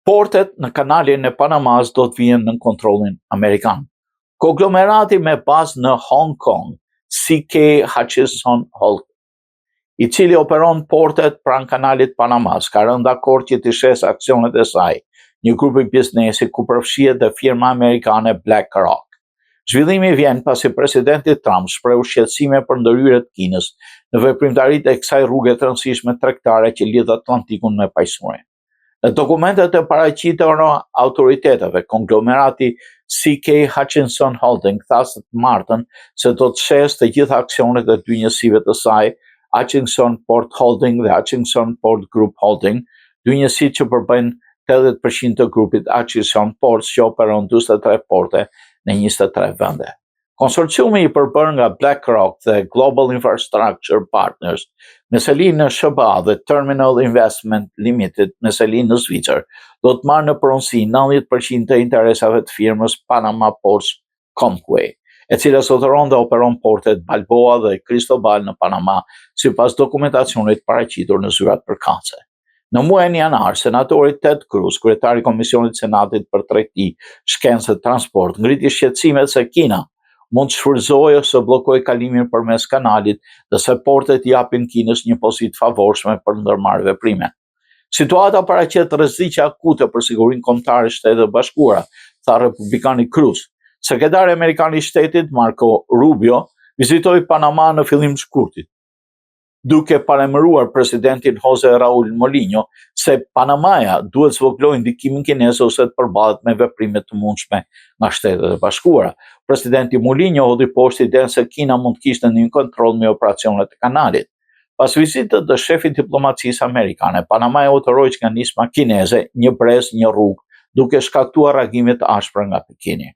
Portet në kanalin e Panamas do të vijen në kontrollin amerikan. Konglomerati me bazë në Hong Kong, CK Hutchison Holding, i cili operon portet pranë kanalit Panamas, ka rënë dakord që të shes aksionet e saj, një grupi biznesi ku përfshihet dhe firma amerikane BlackRock. Zhvillimi vjen pasi presidenti Trump shprehu shqetësime për ndërhyrjet e Kinës në veprimtaritë e kësaj rruge të rëndësishme tregtare që lidh Atlantikun me paqësinë. Në dokumentet e paraqitura autoriteteve, konglomerati CK Hutchison Holding tha së martën se do të shes të gjitha aksionet e dy njësive të saj, Hutchison Port Holding dhe Hutchison Port Group Holding, dy njësitë që përbëjnë 80% të grupit Hutchison Ports që operon 43 porte në 23 vende. Konsorciumi i përbërë nga BlackRock dhe Global Infrastructure Partners, me selinë në SBA dhe Terminal Investment Limited, me selinë në Zvicër, do të marrë në pronësi 90% të interesave të firmës Panama Ports Company, e cila sotëron dhe operon portet Balboa dhe Cristobal në Panama, sipas dokumentacionit paraqitur në zyrat përkatëse. Në muajin janar, senatori Ted Cruz, kryetari i Komisionit Senatit për Tregti, Shkencë dhe Transport, ngriti shqetësimet se Kina mund të shfrytëzojë ose bllokojë kalimin përmes kanalit dhe se portet japin Kinës një pozitë favorshme për ndërmarrë veprime. Situata paraqet rreziqe akute për sigurinë kombëtare e Shtetit të Bashkuara, tha republikani Cruz. Sekretari amerikan i Shtetit Marco Rubio vizitoi Panama në fillim të shkurtit, duke paremëruar presidentin Jose Raul Molinho se Panamaja duhet zvogëlojë ndikimin kinez ose të përballet me veprime të mundshme nga Shtetet e Bashkuara. Presidenti Molinho hodhi poshtë idenë se Kina mund të kishte një kontroll me operacionet e kanalit. Pas vizitës të shefit diplomacisë amerikane, Panamaja autoroi që nga nisma kineze një brez, një rrugë, duke shkaktuar reagime të ashpra nga Pekini.